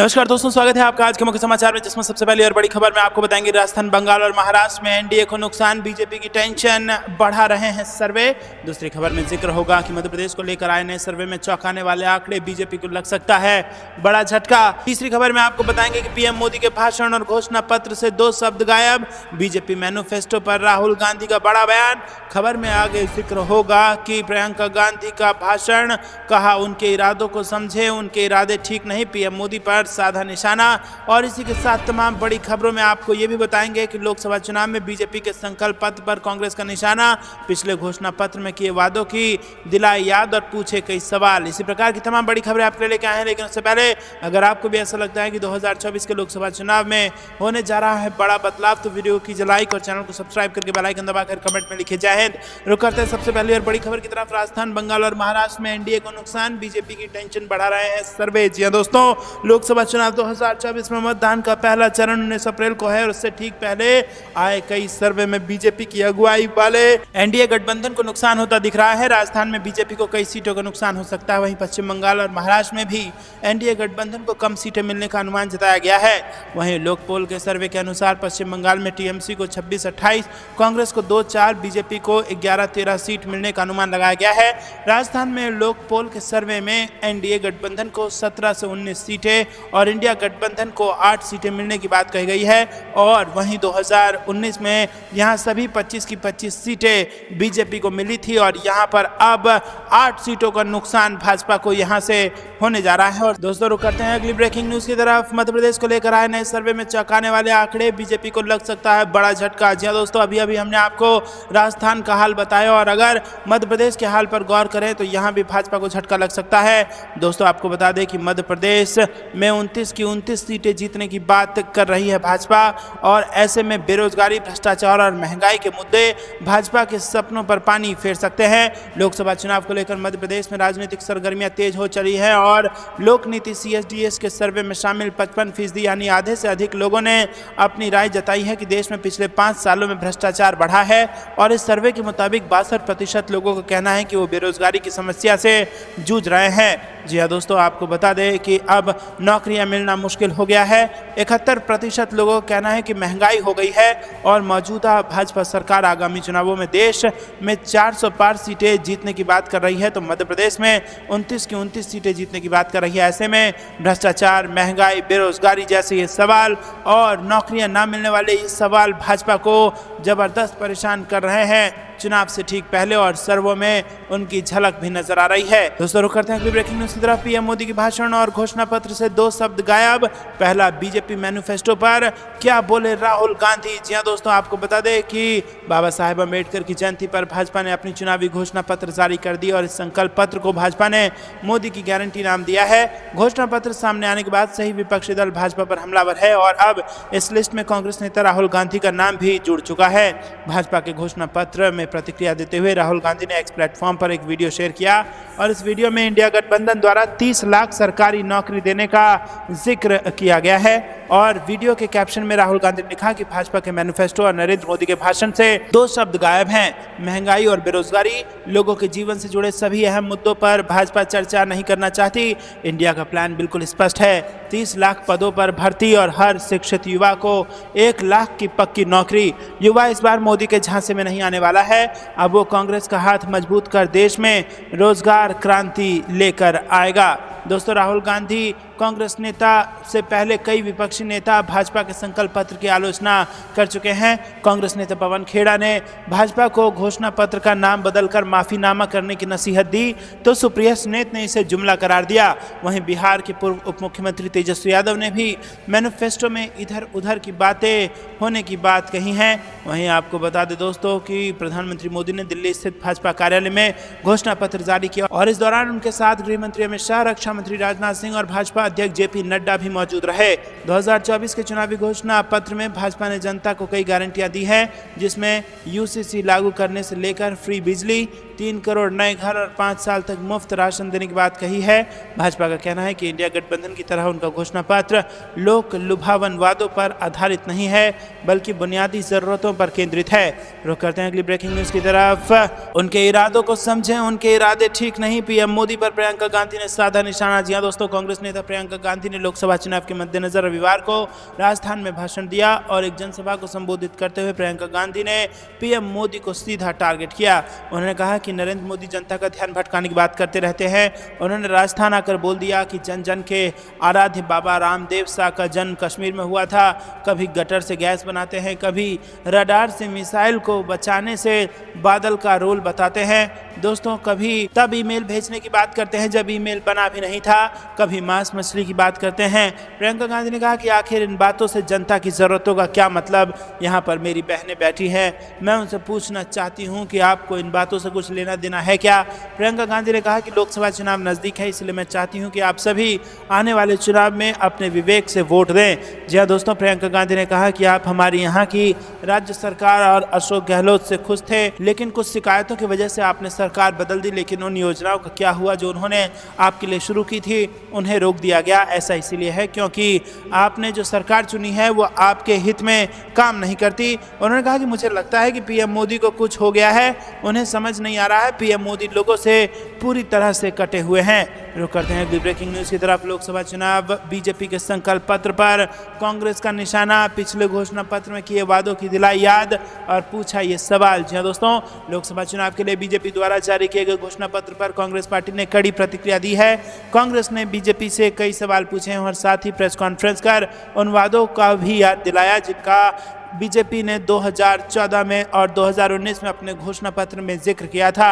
नमस्कार दोस्तों, स्वागत है आपका आज के मुख्य समाचार में, जिसमें सबसे पहली और बड़ी खबर में आपको बताएंगे राजस्थान, बंगाल और महाराष्ट्र में एनडीए को नुकसान, बीजेपी की टेंशन बढ़ा रहे हैं सर्वे। दूसरी खबर में जिक्र होगा कि मध्य प्रदेश को लेकर आए नए सर्वे में चौंकाने वाले आंकड़े, बीजेपी को लग सकता है बड़ा झटका। तीसरी खबर में आपको बताएंगे कि पीएम मोदी के भाषण और घोषणा पत्र से 2 शब्द गायब, बीजेपी मैनिफेस्टो पर राहुल गांधी का बड़ा बयान। खबर में आगे जिक्र होगा कि प्रियंका गांधी का भाषण, कहा उनके इरादों को समझे, उनके इरादे ठीक नहीं, पीएम मोदी पर साधा निशाना। और इसी के साथ तमाम बड़ी खबरों में आपको ये भी बताएंगे कि लोकसभा चुनाव में बीजेपी के संकल्प पत्र पर कांग्रेस का निशाना, पिछले घोषणा पत्र में किए वादों की दिलाई याद और पूछे कई सवाल। इसी प्रकार की तमाम बड़ी खबरें आपके लेके आए हैं। लेकिन उससे पहले अगर आपको भी ऐसा लगता है कि 2024 के लोकसभा चुनाव में होने जा रहा है बड़ा बदलाव, तो वीडियो कीजिए लाइक और चैनल को सब्सक्राइब करके बेल आइकन दबाकर कमेंट में लिखे जय हिंद। रुक करते हैं सबसे पहले और बड़ी खबर की तरफ। राजस्थान, बंगाल और महाराष्ट्र में एनडीए को नुकसान, बीजेपी की टेंशन बढ़ा रहे हैं सर्वे। जी हां दोस्तों, लोकसभा चुनाव 2024 में मतदान का पहला चरण 19 अप्रैल को है और उससे ठीक पहले आए कई सर्वे में बीजेपी की अगुवाई वाले एनडीए गठबंधन को नुकसान होता दिख रहा है। राजस्थान में बीजेपी को कई सीटों का नुकसान हो सकता है, वहीं पश्चिम बंगाल और महाराष्ट्र में भी एनडीए गठबंधन को कम सीटें मिलने का अनुमान जताया गया है। वहीं लोकपोल के सर्वे के अनुसार पश्चिम बंगाल में टीएमसी को 26-28, कांग्रेस को 2-4, बीजेपी को 11-13 सीट मिलने का अनुमान लगाया गया है। राजस्थान में लोकपोल के सर्वे में एनडीए गठबंधन को 17 से 19 सीटें और इंडिया गठबंधन को 8 सीटें मिलने की बात कही गई है। और वहीं 2019 में यहां सभी 25 की 25 सीटें बीजेपी को मिली थी और यहां पर अब 8 सीटों का नुकसान भाजपा को यहां से होने जा रहा है। और दोस्तों रुक करते हैं अगली ब्रेकिंग न्यूज की तरफ। मध्य प्रदेश को लेकर आए नए सर्वे में चौंकाने वाले आंकड़े, बीजेपी को लग सकता है बड़ा झटका। जी हां दोस्तों, अभी अभी हमने आपको राजस्थान का हाल बताया और अगर मध्य प्रदेश के हाल पर गौर करें तो यहां भी भाजपा को झटका लग सकता है। दोस्तों आपको बता दें कि मध्य प्रदेश में 29 की 29 सीटें जीतने की बात कर रही है भाजपा और ऐसे में बेरोजगारी, भ्रष्टाचार और महंगाई के मुद्दे भाजपा के सपनों पर पानी फेर सकते हैं। लोकसभा चुनाव को लेकर मध्य प्रदेश में राजनीतिक सरगर्मियां तेज हो चली है और लोक नीति CSDS के सर्वे में शामिल 55% यानी आधे से अधिक लोगों ने अपनी राय जताई है कि देश में पिछले 5 सालों में भ्रष्टाचार बढ़ा है। और इस सर्वे के मुताबिक 62% लोगों का कहना है कि वो बेरोजगारी की समस्या से जूझ रहे हैं। जी हाँ दोस्तों, आपको बता दें कि अब नौकरियां मिलना मुश्किल हो गया है। 71% लोगों का कहना है कि महंगाई हो गई है और मौजूदा भाजपा सरकार आगामी चुनावों में देश में 400 पार सीटें जीतने की बात कर रही है, तो मध्य प्रदेश में 29 की 29 सीटें जीतने की बात कर रही है। ऐसे में भ्रष्टाचार, महंगाई, बेरोजगारी जैसे ये सवाल और नौकरियां ना मिलने वाले ये सवाल भाजपा को जबरदस्त परेशान कर रहे हैं चुनाव से ठीक पहले और सर्वों में उनकी झलक भी नजर आ रही है। दोस्तों रुक करते हैं अगली ब्रेकिंग न्यूज की तरफ। पीएम मोदी के भाषण और घोषणा पत्र से 2 शब्द गायब, पहला बीजेपी मैनिफेस्टो पर क्या बोले राहुल गांधी। जी हां दोस्तों, आपको बता दें कि बाबा साहेब अम्बेडकर की जयंती पर भाजपा ने अपनी चुनावी घोषणा पत्र जारी कर दी और इस संकल्प पत्र को भाजपा ने मोदी की गारंटी नाम दिया है। घोषणा पत्र सामने आने के बाद सही विपक्षी दल भाजपा पर हमलावर है और अब इस लिस्ट में कांग्रेस नेता राहुल गांधी का नाम भी जुड़ चुका है। भाजपा के घोषणा पत्र में प्रतिक्रिया देते हुए राहुल गांधी ने एक्स प्लेटफॉर्म पर एक वीडियो शेयर किया और इस वीडियो में इंडिया गठबंधन द्वारा 30 लाख सरकारी नौकरी देने का जिक्र किया गया है। और वीडियो के कैप्शन में राहुल गांधी ने लिखा कि भाजपा के मैनिफेस्टो और नरेंद्र मोदी के भाषण से 2 शब्द गायब हैं, महंगाई और बेरोजगारी। लोगों के जीवन से जुड़े सभी अहम मुद्दों पर भाजपा चर्चा नहीं करना चाहती। इंडिया का प्लान बिल्कुल स्पष्ट है, 30 लाख पदों पर भर्ती और हर शिक्षित युवा को 1 लाख की पक्की नौकरी। युवा इस बार मोदी के झांसे में नहीं आने वाला है, अब वो कांग्रेस का हाथ मजबूत कर देश में रोजगार क्रांति लेकर आएगा। दोस्तों राहुल गांधी कांग्रेस नेता से पहले कई विपक्षी नेता भाजपा के संकल्प पत्र की आलोचना कर चुके हैं। कांग्रेस नेता पवन खेड़ा ने भाजपा को घोषणा पत्र का नाम बदलकर माफीनामा करने की नसीहत दी, तो सुप्रिया सुनेत ने इसे जुमला करार दिया। वहीं बिहार के पूर्व उप मुख्यमंत्री तेजस्वी यादव ने भी मैनिफेस्टो में इधर उधर की बातें होने की बात कही है। वहीं आपको बता दें दोस्तों कि प्रधानमंत्री मोदी ने दिल्ली स्थित भाजपा कार्यालय में घोषणा पत्र जारी किया और इस दौरान उनके साथ गृह मंत्री अमित शाह, रक्षा मंत्री राजनाथ सिंह और भाजपा अध्यक्ष जेपी नड्डा भी मौजूद रहे। 2024 के चुनावी घोषणा पत्र में भाजपा ने जनता को कई गारंटियां दी है, जिसमें यूसीसी लागू करने से लेकर फ्री बिजली, 3 करोड़ नए घर और 5 साल तक मुफ्त राशन देने की बात कही है। भाजपा का कहना है कि इंडिया गठबंधन की तरह उनका घोषणा पत्र लोक लुभावन वादों पर आधारित नहीं है बल्कि बुनियादी जरूरतों पर केंद्रित है। रुक करते हैं अगली ब्रेकिंग न्यूज की तरफ। उनके इरादों को समझें, उनके इरादे ठीक नहीं, पीएम मोदी पर प्रियंका गांधी ने साधा निशाना। जी हां दोस्तों, कांग्रेस नेता प्रियंका गांधी ने लोकसभा चुनाव के मद्देनजर रविवार को राजस्थान में भाषण दिया और एक जनसभा को संबोधित करते हुए प्रियंका गांधी ने पीएम मोदी को सीधा टारगेट किया। उन्होंने कहा कि नरेंद्र मोदी जनता का ध्यान भटकाने की बात करते रहते हैं। उन्होंने राजस्थान आकर बोल दिया कि जन जन के आराध्य बाबा रामदेव शाह का जन्म कश्मीर में हुआ था। कभी गटर से गैस बनाते हैं, कभी रडार से मिसाइल को बचाने से बादल का रोल बताते हैं। दोस्तों, कभी तब ईमेल भेजने की बात करते हैं जब ईमेल बना भी नहीं था, कभी मांस मछली की बात करते हैं। प्रियंका गांधी ने कहा कि आखिर इन बातों से जनता की जरूरतों का क्या मतलब। यहाँ पर मेरी बहनें बैठी हैं, मैं उनसे पूछना चाहती हूँ कि आपको इन बातों से कुछ लेना देना है क्या। प्रियंका गांधी ने कहा कि लोकसभा चुनाव नजदीक है, इसलिए मैं चाहती हूँ कि आप सभी आने वाले चुनाव में अपने विवेक से वोट दें। जी हाँ दोस्तों, प्रियंका गांधी ने कहा कि आप हमारी यहाँ की राज्य सरकार और अशोक गहलोत से खुश थे, लेकिन कुछ शिकायतों की वजह से आपने सरकार बदल दी। लेकिन उन योजनाओं का क्या हुआ जो उन्होंने आपके लिए शुरू की थी, उन्हें रोक दिया गया। ऐसा इसीलिए है क्योंकि आपने जो सरकार चुनी है वो आपके हित में काम नहीं करती। उन्होंने कहा कि मुझे लगता है कि पीएम मोदी को कुछ हो गया है, उन्हें समझ नहीं आ रहा है, पीएम मोदी लोगों से पूरी तरह से कटे हुए हैं। रुक करते हैं अगली ब्रेकिंग न्यूज की तरफ। लोकसभा चुनाव बीजेपी के संकल्प पत्र पर कांग्रेस का निशाना, पिछले घोषणा पत्र में किए वादों की दिलाई याद और पूछा ये सवाल। जी दोस्तों, लोकसभा चुनाव के लिए बीजेपी द्वारा जारी किए गए घोषणा पत्र पर कांग्रेस पार्टी ने कड़ी प्रतिक्रिया दी है। कांग्रेस ने बीजेपी से कई सवाल पूछे हैं और साथ ही प्रेस कॉन्फ्रेंस कर उन वादों का भी याद दिलाया जिनका बीजेपी ने 2014 में और 2019 में अपने घोषणा पत्र में जिक्र किया था।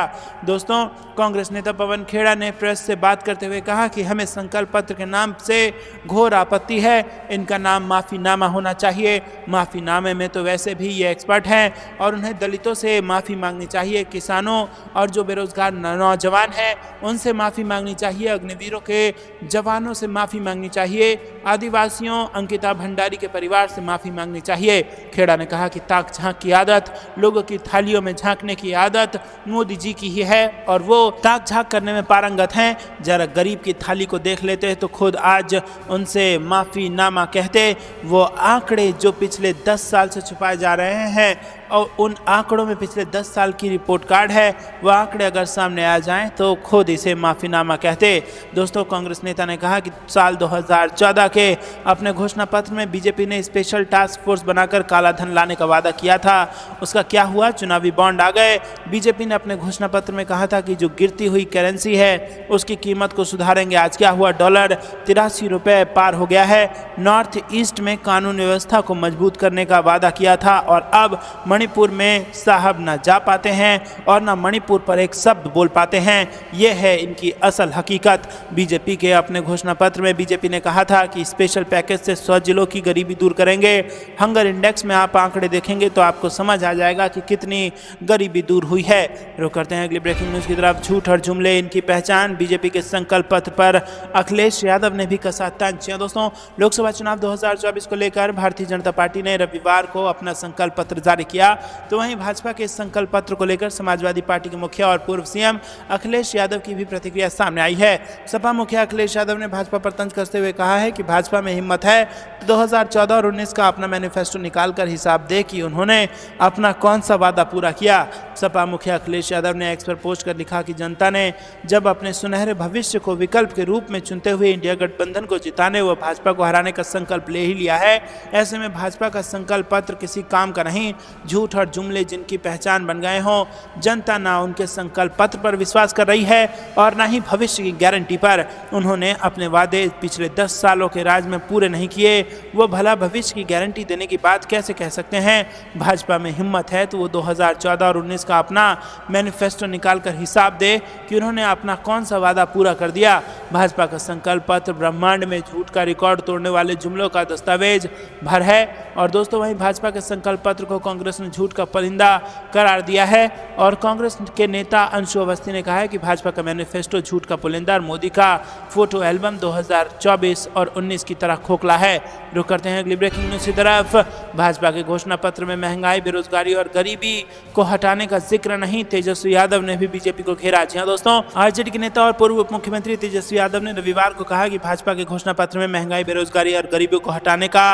दोस्तों, कांग्रेस नेता पवन खेड़ा ने प्रेस से बात करते हुए कहा कि हमें संकल्प पत्र के नाम से घोर आपत्ति है, इनका नाम माफ़ीनामा होना चाहिए। माफ़ीनामे में तो वैसे भी ये एक्सपर्ट हैं और उन्हें दलितों से माफ़ी मांगनी चाहिए, किसानों और जो बेरोजगार नौजवान हैं उनसे माफ़ी मांगनी चाहिए, अग्निवीरों के जवानों से माफ़ी मांगनी चाहिए, आदिवासियों अंकिता भंडारी के परिवार से माफ़ी मांगनी चाहिए। खेड़ा ने कहा कि ताक झांक की आदत, लोगों की थालियों में झांकने की आदत मोदी जी की ही है और वो ताक झांक करने में पारंगत हैं। जरा गरीब की थाली को देख लेते तो खुद आज उनसे माफ़ीनामा कहते। वो आंकड़े जो पिछले 10 साल से छुपाए जा रहे हैं और उन आंकड़ों में पिछले 10 साल की रिपोर्ट कार्ड है, वो आंकड़े अगर सामने आ जाएं तो खुद इसे माफ़ीनामा कहते। दोस्तों, कांग्रेस नेता ने कहा कि साल 2014 के अपने घोषणा पत्र में बीजेपी ने स्पेशल टास्क फोर्स बनाकर काला धन लाने का वादा किया था। उसका क्या हुआ? चुनावी बॉन्ड आ गए। बीजेपी ने अपने घोषणा पत्र में कहा था कि जो गिरती हुई करेंसी है उसकी कीमत को सुधारेंगे। आज क्या हुआ? डॉलर 83 रुपये पार हो गया है। नॉर्थ ईस्ट में कानून व्यवस्था को मजबूत करने का वादा किया था और अब मणिपुर में साहब ना जा पाते हैं और ना मणिपुर पर एक शब्द बोल पाते हैं। ये है इनकी असल हकीकत। बीजेपी के अपने घोषणा पत्र में बीजेपी ने कहा था कि स्पेशल पैकेज से 100 जिलों की गरीबी दूर करेंगे। हंगर इंडेक्स में आप आंकड़े देखेंगे तो आपको समझ आ जाएगा कि कितनी गरीबी दूर हुई है। रुक करते हैं अगली ब्रेकिंग न्यूज की तरफ। झूठ और जुमले इनकी पहचान, बीजेपी के संकल्प पत्र पर अखिलेश यादव ने भी कसा तंज। दोस्तों, लोकसभा चुनाव 2024 को लेकर भारतीय जनता पार्टी ने रविवार को अपना संकल्प पत्र जारी किया। तो वहीं भाजपा के संकल्प पत्र को लेकर समाजवादी पार्टी के मुखिया और पूर्व सीएम अखिलेश यादव की भी प्रतिक्रिया सामने आई है। सपा मुखिया अखिलेश यादव ने भाजपा पर तंज कसते हुए कहा है कि भाजपा में हिम्मत है तो 2014 और 19 का अपना मैनिफेस्टो निकालकर हिसाब दे कि उन्होंने अपना कौन सा वादा पूरा किया। सपा मुखिया अखिलेश यादव ने एक्स पर पोस्ट कर लिखा कि जनता ने जब अपने सुनहरे भविष्य को विकल्प के रूप में चुनते हुए इंडिया गठबंधन को जिताने व भाजपा को हराने का संकल्प ले ही लिया है। ऐसे में भाजपा का संकल्प पत्र किसी काम का नहीं। झूठ और जुमले जिनकी पहचान बन गए हों, जनता ना उनके संकल्प पत्र पर विश्वास कर रही है और ना ही भविष्य की गारंटी पर। उन्होंने अपने वादे पिछले 10 सालों के राज में पूरे नहीं किए, वो भला भविष्य की गारंटी देने की बात कैसे कह सकते हैं। भाजपा में हिम्मत है तो वो 2014 और 19 का अपना मैनिफेस्टो निकालकर हिसाब दे कि उन्होंने अपना कौन सा वादा पूरा कर दिया। भाजपा का संकल्प पत्र ब्रह्मांड में झूठ का रिकॉर्ड तोड़ने वाले जुमलों का दस्तावेज भर है। और दोस्तों, वहीं भाजपा के संकल्प पत्र को कांग्रेस ने ने झूठ का परिंदा करार दिया है। और कांग्रेस के नेता अंशु अवस्थी ने कहा है कि भाजपा का मैनिफेस्टो झूठ का पुलिंदा और मोदी का फोटो एल्बम 2024 और 19 की तरह खोखला है। रुक करते हैं अगली ब्रेकिंग न्यूज की तरफ। भाजपा के घोषणा पत्र में महंगाई, बेरोजगारी और गरीबी को हटाने का जिक्र नहीं, तेजस्वी यादव ने भी बीजेपी को घेरा। जी हां दोस्तों, आरजेडी के नेता और पूर्व उप मुख्यमंत्री तेजस्वी यादव ने रविवार को कहा कि भाजपा के घोषणा पत्र में महंगाई, बेरोजगारी और गरीबी को हटाने का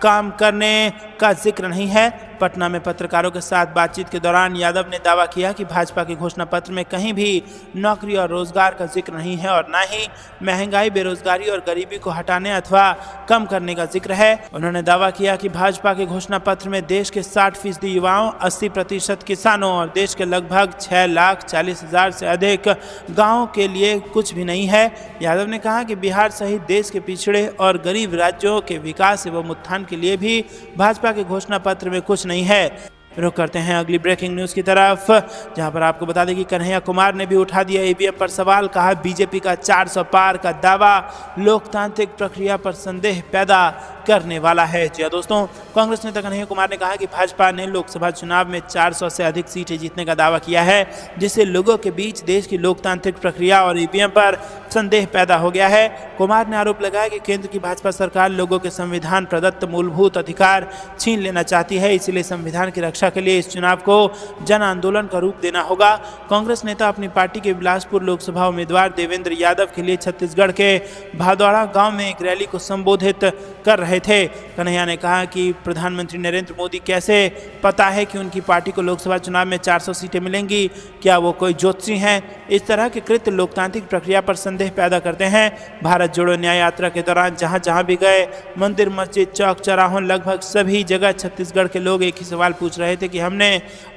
काम करने का जिक्र नहीं है। पटना में पत्रकारों के साथ बातचीत के दौरान यादव ने दावा किया कि भाजपा के घोषणा पत्र में कहीं भी नौकरी और रोजगार का जिक्र नहीं है और न ही महंगाई, बेरोजगारी और गरीबी को हटाने अथवा कम करने का जिक्र है। उन्होंने दावा किया कि भाजपा के घोषणा पत्र में देश के 60% युवाओं, 80% किसानों और देश के लगभग 6,40,000 से अधिक गाँवों के लिए कुछ भी नहीं है। यादव ने कहा कि बिहार सहित देश के पिछड़े और गरीब राज्यों के विकास एवं उत्थान के लिए भी भाजपा के घोषणा पत्र में कुछ नहीं है। रुक करते हैं अगली ब्रेकिंग न्यूज की तरफ, जहां पर आपको बता दें कि कन्हैया कुमार ने भी उठा दिया ईवीएम पर सवाल। कहा बीजेपी का 400 पार का दावा लोकतांत्रिक प्रक्रिया पर संदेह पैदा करने वाला है। जी दोस्तों, कांग्रेस नेता कन्हैया कुमार ने कहा कि भाजपा ने लोकसभा चुनाव में 400 से अधिक सीटें जीतने का दावा किया है, जिससे लोगों के बीच देश की लोकतांत्रिक प्रक्रिया और ईवीएम पर संदेह पैदा हो गया है। कुमार ने आरोप लगाया कि केंद्र की भाजपा सरकार लोगों के संविधान प्रदत्त मूलभूत अधिकार छीन लेना चाहती है, इसलिए संविधान की रक्षा के लिए इस चुनाव को जन आंदोलन का रूप देना होगा। कांग्रेस नेता अपनी पार्टी के बिलासपुर लोकसभा उम्मीदवार देवेंद्र यादव के लिए छत्तीसगढ़ के भादौड़ा गांव में एक रैली को संबोधित कर रहे थे। कन्हैया ने कहा कि प्रधानमंत्री नरेंद्र मोदी कैसे पता है कि उनकी पार्टी को लोकसभा चुनाव में 400 सीटें मिलेंगी? क्या वो कोई ज्योतिषी हैं? इस तरह के कृत्य लोकतांत्रिक प्रक्रिया पर संदेह पैदा करते हैं। भारत जोड़ो न्याय यात्रा के दौरान जहां जहां भी गए, मंदिर, मस्जिद, चौक चौराहों, लगभग सभी जगह छत्तीसगढ़ के लोग एक ही सवाल पूछ रहे थे कि हमने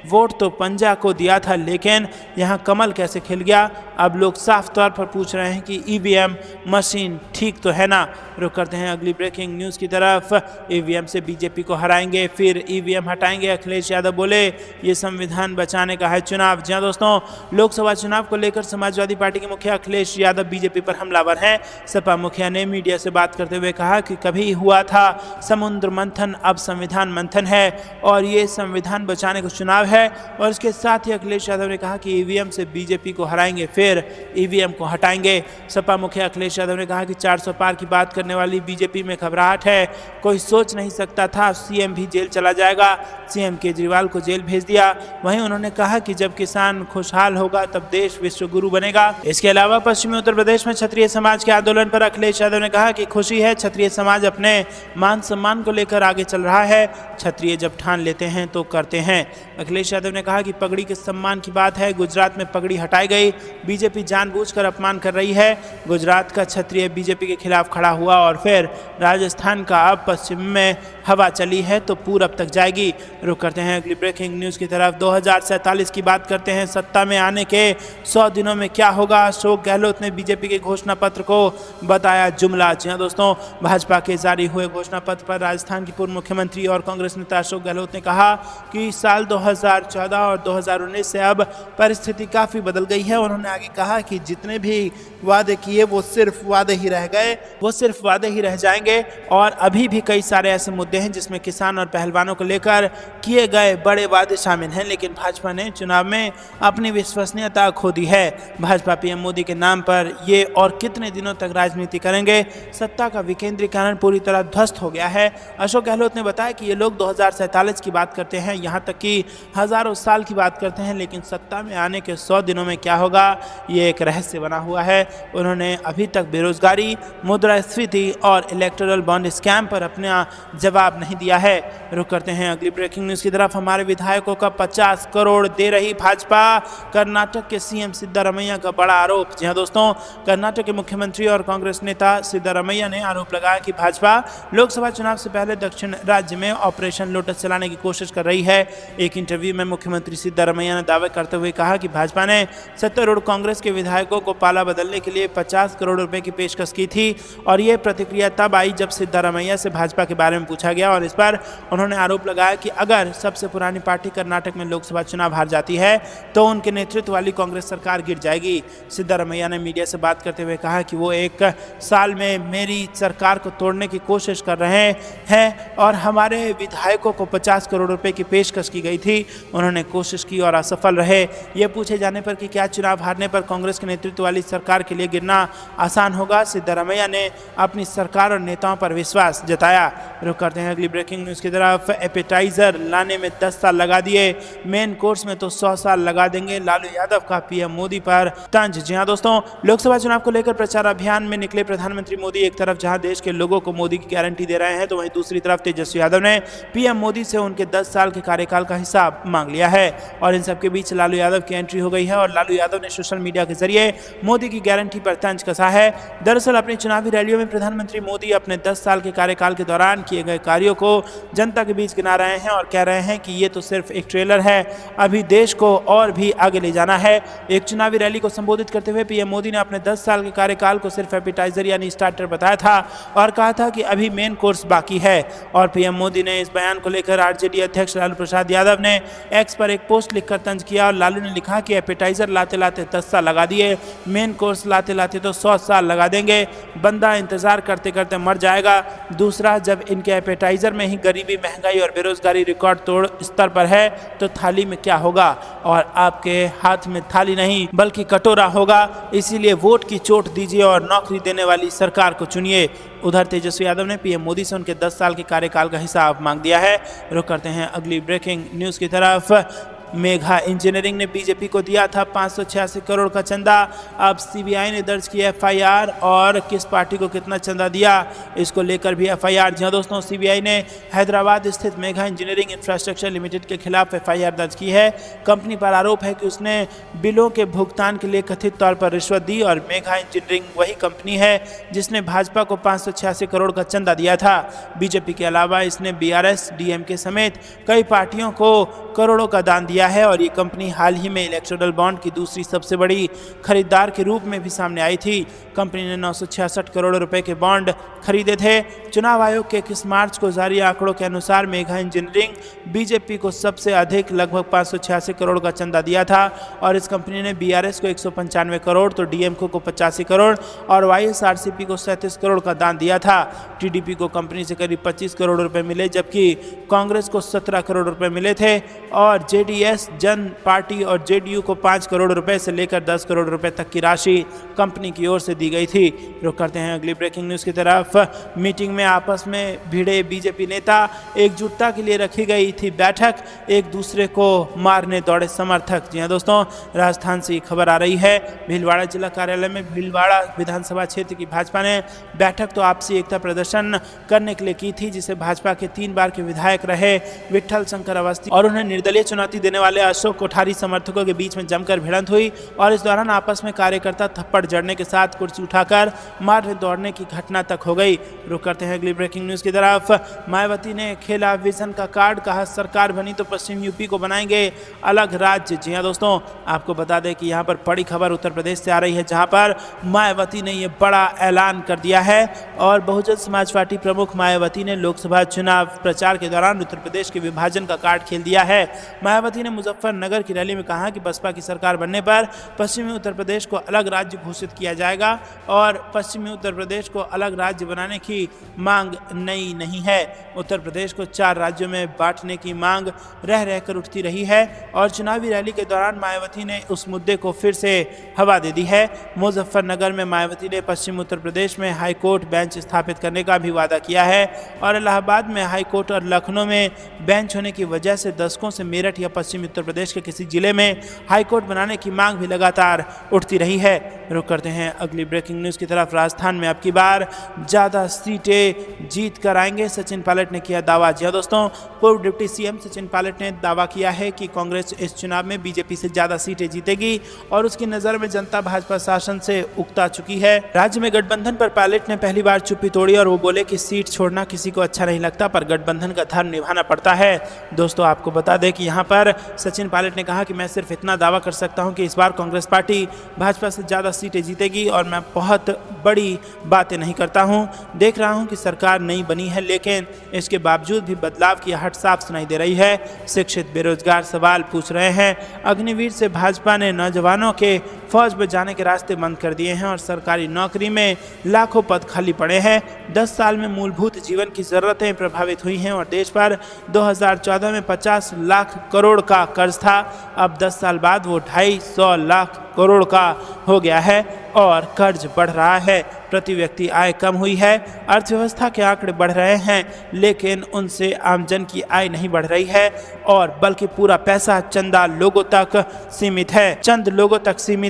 वोट तो पंजा को दिया था, लेकिन यहाँ कमल कैसे खिल गया? अब लोग साफ तौर पर पूछ रहे हैं कि ईवीएम मशीन ठीक तो है ना। रुक करते हैं अगली ब्रेकिंग न्यूज की तरफ। ईवीएम से बीजेपी को हराएंगे, फिर ईवीएम हटाएंगे, अखिलेश यादव बोले ये संविधान बचाने का है चुनाव। जी दोस्तों, लोकसभा चुनाव को लेकर समाजवादी पार्टी के मुखिया अखिलेश यादव बीजेपी पर हमलावर हैं। सपा मुखिया ने मीडिया से बात करते हुए कहा कि कभी हुआ था समुद्र मंथन, अब संविधान मंथन है और ये संविधान बचाने का चुनाव है। और इसके साथ ही अखिलेश यादव ने कहा कि ईवीएम से बीजेपी को हराएंगे, फिर ईवीएम को हटाएंगे। सपा मुखिया अखिलेश यादव ने कहा कि 400 पार की बात करने वाली बीजेपी में घबराहट है। कोई सोच नहीं सकता था सीएम भी जेल चला जाएगा, सीएम केजरीवाल को जेल भेज दिया। वहीं उन्होंने कहा कि जब किसान खुशहाल होगा तब देश विश्व गुरु बनेगा। इसके अलावा पश्चिमी उत्तर प्रदेश में क्षत्रिय समाज के आंदोलन पर अखिलेश यादव ने कहा कि खुशी है, क्षत्रिय समाज अपने मान सम्मान को लेकर आगे चल रहा है। क्षत्रिय जब ठान लेते हैं तो करते हैं। अखिलेश यादव ने कहा कि पगड़ी के सम्मान की बात है, गुजरात में पगड़ी हटाई गई, बीजेपी जानबूझकर अपमान कर रही है। गुजरात का क्षत्रिय बीजेपी के खिलाफ खड़ा हुआ और फिर राजस्थान का अब पश्चिम में हवा चली है तो पूरब तक जाएगी। रुक करते हैं अगली ब्रेकिंग न्यूज की तरफ। 2047 की बात करते हैं। सत्ता में आने के 100 दिनों में क्या होगा? अशोक गहलोत ने बीजेपी के घोषणा पत्र को बताया जुमला। जी हाँ दोस्तों, भाजपा के जारी हुए घोषणा पत्र पर राजस्थान के पूर्व मुख्यमंत्री और कांग्रेस नेता अशोक गहलोत ने कहा कि साल 2014 और 2019 से अब परिस्थिति काफी बदल गई है। उन्होंने आगे कहा कि जितने भी वादे किए वो सिर्फ वादे ही रह गए, वो सिर्फ वादे ही रह जाएंगे और अभी भी कई सारे ऐसे मुद्दे हैं जिसमें किसान और पहलवानों को लेकर किए गए बड़े वादे शामिल हैं, लेकिन भाजपा ने चुनाव में अपनी विश्वसनीयता खो दी है। भाजपा पीएम मोदी के नाम पर ये और कितने दिनों तक राजनीति करेंगे? सत्ता का विकेंद्रीकरण पूरी तरह ध्वस्त हो गया है। अशोक गहलोत ने बताया कि ये लोग 2047 की बात करते हैं, यहाँ तक कि हजारों साल की बात करते हैं, लेकिन सत्ता में आने के 100 दिनों में क्या होगा ये एक रहस्य बना हुआ है। उन्होंने अभी तक बेरोजगारी, मुद्रास्फीति और इलेक्टोरल बॉन्ड स्कैम पर अपना जवाब नहीं दिया है। रुक करते हैं अगली ब्रेकिंग न्यूज की तरफ। हमारे विधायकों का 50 करोड़ दे रही भाजपा, कर्नाटक के सीएम सिद्धारमैया का बड़ा आरोप। जी हाँ दोस्तों, कर्नाटक के मुख्यमंत्री और कांग्रेस नेता सिद्धारमैया ने आरोप लगाया कि भाजपा लोकसभा चुनाव से पहले दक्षिण राज्य में ऑपरेशन लोटस चलाने की कोशिश कर रही है। एक इंटरव्यू में मुख्यमंत्री सिद्धारमैया ने दावे करते हुए कहा कि भाजपा ने सत्तारूढ़ कांग्रेस के विधायकों को पाला बदलने के लिए 50 करोड़ रुपए की पेशकश की थी और ये प्रतिक्रिया तब आई जब सिद्धारमैया से भाजपा के बारे में पूछा गया और इस पर उन्होंने आरोप लगाया कि अगर सबसे पुरानी पार्टी कर्नाटक में लोकसभा चुनाव हार जाती है तो उनके नेतृत्व वाली कांग्रेस सरकार गिर जाएगी। सिद्धारमैया ने मीडिया से बात करते हुए कहा कि वो 1 साल में मेरी सरकार को तोड़ने की कोशिश कर रहे हैं और हमारे विधायकों को 50 करोड़ रुपए की पेशकश की गई थी उन्होंने कोशिश की और असफल रहे। ये पूछे जाने पर कि क्या चुनाव हारने पर कांग्रेस के नेतृत्व वाली सरकार के लिए गिरना आसान होगा, सिद्धरामैया ने अपनी सरकार और नेताओं पर विश्वास जताया। रुक करते हैं अगली ब्रेकिंग न्यूज की तरफ। एपेटाइजर लाने में 10 साल लगा दिए, मेन कोर्स में तो 100 साल लगा देंगे, लालू यादव का पीएम मोदी पर तंज। जी हां दोस्तों, लोकसभा चुनाव को लेकर प्रचार अभियान में निकले प्रधानमंत्री मोदी एक तरफ जहां देश के लोगों को मोदी की गारंटी दे रहे हैं, तो वहीं दूसरी तरफ तेजस्वी यादव ने पीएम मोदी से उनके 10 साल के कार्यकाल का हिसाब मांग लिया है। और इन सबके बीच लालू यादव की एंट्री हो गई है और लालू यादव ने सोशल मीडिया के जरिए मोदी की गारंटी पर तंज कसा है। दरअसल अपनी चुनावी रैलियों में प्रधानमंत्री मोदी अपने 10 साल के कार्यकाल के दौरान किए गए कार्यों को जनता के बीच गिना रहे हैं और कह रहे हैं कि ये तो सिर्फ एक ट्रेलर है, अभी देश को और भी आगे ले जाना है। एक चुनावी रैली को संबोधित करते हुए पीएम मोदी ने अपने 10 साल के कार्यकाल को सिर्फ एपिटाइजर यानी स्टार्टर बताया था और कहा था कि अभी मेन कोर्स बाकी है। और पीएम मोदी ने इस बयान को लेकर आरजेडी अध्यक्ष लालू प्रसाद यादव ने एक्स पर एक पोस्ट लिखकर तंज किया और लालू ने लिखा कि एपिटाइजर लाते लाते 10 साल लगा दिए, मेन कोर्स लाते लाते तो 100 साल लगा देंगे, बंदा इंतजार करते करते मर जाएगा। दूसरा, जब इनके एपेटाइजर में ही गरीबी, महंगाई और बेरोजगारी रिकॉर्ड तोड़ स्तर पर है तो थाली में क्या होगा। और आपके हाथ में थाली नहीं बल्कि कटोरा होगा, इसीलिए वोट की चोट दीजिए और नौकरी देने वाली सरकार को चुनिए। उधर तेजस्वी यादव ने पीएम मोदी से उनके 10 साल के कार्यकाल का हिसाब मांग दिया है। रुक करते हैं अगली ब्रेकिंग न्यूज़ की तरफ। मेघा इंजीनियरिंग ने बीजेपी को दिया था 586 करोड़ का चंदा, अब सीबीआई ने दर्ज किया एफआईआर और किस पार्टी को कितना चंदा दिया इसको लेकर भी एफआईआर। जी दोस्तों, सीबीआई ने हैदराबाद स्थित मेघा इंजीनियरिंग इंफ्रास्ट्रक्चर लिमिटेड के खिलाफ एफआईआर दर्ज की है। कंपनी पर आरोप है कि उसने बिलों के भुगतान के लिए कथित तौर पर रिश्वत दी और मेघा इंजीनियरिंग वही कंपनी है जिसने भाजपा को 586 करोड़ का चंदा दिया था। बीजेपी के अलावा इसने बीआरएस, डीएमके समेत कई पार्टियों को करोड़ों का दान दिया है और ये कंपनी हाल ही में इलेक्टोरल बॉन्ड की दूसरी सबसे बड़ी खरीदार के रूप में भी सामने आई थी। कंपनी ने 966 करोड़ रुपए के बॉन्ड खरीदे थे। चुनाव आयोग के 21 मार्च को जारी आंकड़ों के अनुसार मेघा इंजीनियरिंग बीजेपी को सबसे अधिक लगभग 586 करोड़ का चंदा दिया था और इस कंपनी ने बीआरएस को 195 करोड़, तो डीएमके को 85 करोड़ और वाईएसआरसीपी को 37 करोड़ का दान दिया था। टीडीपी को कंपनी से करीब 25 करोड़ रुपए मिले जबकि कांग्रेस को 17 करोड़ रुपए मिले थे और जेडीएस, जन पार्टी और जेडीयू को 5 करोड़ रुपए से लेकर 10 करोड़ रुपए तक की राशि कंपनी की ओर से दी गई थी। रुक करते हैं अगली ब्रेकिंग न्यूज़ की तरफ। मीटिंग में आपस में भिड़े बीजेपी नेता, एकजुटता के लिए रखी गई थी बैठक, एक दूसरे को मारने दौड़े समर्थक। जी हाँ दोस्तों, राजस्थान से खबर आ रही है। भीलवाड़ा जिला कार्यालय में भीलवाड़ा विधानसभा क्षेत्र की भाजपा ने बैठक तो आपसी एकता प्रदर्शन करने के लिए की थी, जिसे भाजपा के 3 बार के विधायक रहे विठल शंकर अवस्थी और उन्हें निर्दलीय चुनौती देने वाले अशोक कोठारी समर्थकों के बीच में जमकर भिड़ंत हुई और इस दौरान आपस में कार्यकर्ता थप्पड़ जड़ने के साथ कुर्सी उठाकर मारने दौड़ने की घटना तक हो गई। रुक करते हैं अगली ब्रेकिंग न्यूज़ की तरफ। मायावती ने खेला विजन का कार्ड, कहा सरकार बनी तो पश्चिम यूपी को बनाएंगे अलग राज्य। जी हाँ दोस्तों, आपको बता दें कि यहाँ पर बड़ी खबर उत्तर प्रदेश से आ रही है जहाँ पर मायावती ने ये बड़ा ऐलान कर दिया है और बहुजन समाज पार्टी प्रमुख मायावती ने लोकसभा चुनाव प्रचार के दौरान उत्तर प्रदेश के विभाजन का कार्ड खेल दिया है। मायावती ने मुजफ्फरनगर की रैली में कहा कि बसपा की सरकार बनने पर पश्चिमी उत्तर प्रदेश को अलग राज्य घोषित किया जाएगा और पश्चिमी उत्तर प्रदेश को अलग राज्य बनाने की मांग नई नहीं है। उत्तर प्रदेश को 4 राज्यों में बांटने की मांग रह रहकर उठती रही है और चुनावी रैली के दौरान मायावती ने उस मुद्दे को फिर से हवा दे दी है। मुजफ्फरनगर में मायावती ने पश्चिम उत्तर प्रदेश में हाईकोर्ट बेंच स्थापित करने का भी वादा किया है और इलाहाबाद में हाईकोर्ट और लखनऊ में बेंच होने की वजह से दशकों से मेरठ या पश्चिमी उत्तर प्रदेश के किसी जिले में हाईकोर्ट बनाने की मांग भी लगातार उठती रही है। रुक करते हैं अगली ब्रेकिंग न्यूज़ की तरफ। राजस्थान में अब की बार ज़्यादा सीटें जीत कर आएंगे, सचिन पायलट ने किया दावा। जी हाँ दोस्तों, पूर्व डिप्टी सीएम सचिन पायलट ने दावा किया है कि कांग्रेस इस चुनाव में बीजेपी से ज़्यादा सीटें जीतेगी और उसकी नज़र में जनता भाजपा शासन से उकता चुकी है। राज्य में गठबंधन पर पायलट ने पहली बार चुप्पी तोड़ी और वो बोले कि सीट छोड़ना किसी को अच्छा नहीं लगता पर गठबंधन का धर्म निभाना पड़ता है। दोस्तों, आपको बता दें कि यहाँ पर सचिन पायलट ने कहा कि मैं सिर्फ इतना दावा कर सकता हूँ कि इस बार कांग्रेस पार्टी भाजपा से ज़्यादा सीटें जीतेगी और मैं बहुत बड़ी बातें नहीं करता हूँ। देख रहा हूँ कि सरकार नहीं बनी है, लेकिन इसके बावजूद भी बदलाव की आहट साफ सुनाई दे रही है। शिक्षित बेरोजगार सवाल पूछ रहे हैं। अग्निवीर से भाजपा ने नौजवानों के फौज में जाने के रास्ते बंद कर दिए हैं और सरकारी नौकरी में लाखों पद खाली पड़े हैं। 10 साल में मूलभूत जीवन की ज़रूरतें प्रभावित हुई हैं और देश पर 2014 में 50 लाख करोड़ का कर्ज था। अब 10 साल बाद वो 250 लाख करोड़ का हो गया है और कर्ज बढ़ रहा है। प्रति व्यक्ति आय कम हुई है। अर्थव्यवस्था के आंकड़े बढ़ रहे हैं, लेकिन उनसे आमजन की आय नहीं बढ़ रही है और बल्कि पूरा पैसा चंद लोगों तक सीमित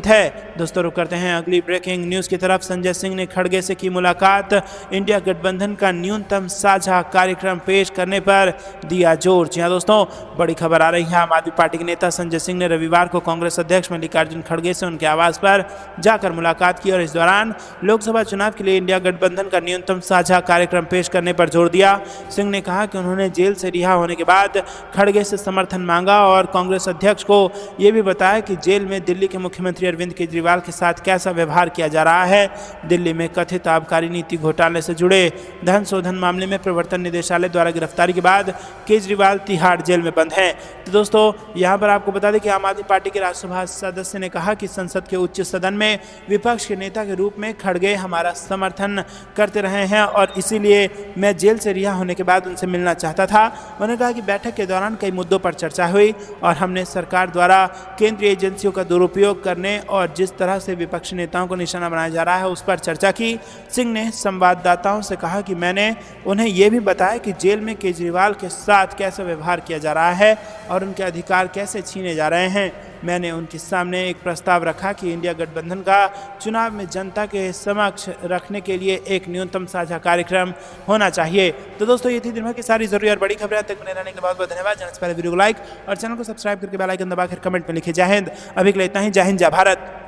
है। दोस्तों, रुक करते हैं अगली ब्रेकिंग न्यूज़ की तरफ। संजय सिंह ने खड़गे से की मुलाकात। इंडिया गठबंधन का न्यूनतम साझा कार्यक्रम पेश करने पर दिया जोर। जी हाँ दोस्तों, बड़ी खबर आ रही है। आम आदमी पार्टी के नेता संजय सिंह ने रविवार को कांग्रेस अध्यक्ष मल्लिकार्जुन खड़गे से उनके आवास पर जाकर मुलाकात की और इस दौरान लोकसभा चुनाव के लिए इंडिया गठबंधन का न्यूनतम साझा कार्यक्रम पेश करने पर जोर दिया। सिंह ने कहा कि उन्होंने जेल से रिहा होने के बाद खड़गे से समर्थन मांगा और कांग्रेस अध्यक्ष को यह भी बताया कि जेल में दिल्ली के मुख्यमंत्री अरविंद केजरीवाल के साथ कैसा व्यवहार किया जा रहा है। दिल्ली में कथित आबकारी नीति घोटाले से जुड़े धन शोधन मामले में प्रवर्तन निदेशालय द्वारा गिरफ्तारी के बाद केजरीवाल तिहाड़ जेल में बंद हैं। तो दोस्तों, यहाँ पर आपको बता दें कि आम आदमी पार्टी के राज्यसभा सदस्य ने कहा कि संसद के उच्च सदन में विपक्ष के नेता के रूप में खड़गे हमारा समर्थन करते रहे हैं और इसीलिए मैं जेल से रिहा होने के बाद उनसे मिलना चाहता था। उन्होंने कहा कि बैठक के दौरान कई मुद्दों पर चर्चा हुई और हमने सरकार द्वारा केंद्रीय एजेंसियों का दुरुपयोग करने और जिस तरह से विपक्षी नेताओं को निशाना बनाया जा रहा है उस पर चर्चा की। सिंह ने संवाददाताओं से कहा कि मैंने उन्हें यह भी बताया कि जेल में केजरीवाल के साथ कैसा व्यवहार किया जा रहा है और उनके अधिकार कैसे छीने जा रहे हैं। मैंने उनके सामने एक प्रस्ताव रखा कि इंडिया गठबंधन का चुनाव में जनता के समक्ष रखने के लिए एक न्यूनतम साझा कार्यक्रम होना चाहिए। तो दोस्तों, ये थी दिन भर की सारी जरूरी और बड़ी खबरें। तक बने रहने के लिए बहुत बहुत धन्यवाद। जाने से पहले वीडियो को लाइक और चैनल को सब्सक्राइब करके बेल आइकन दबाकर कमेंट में लिखिए जय हिंद। अभी के लिए इतना ही। जय हिंद, जय भारत।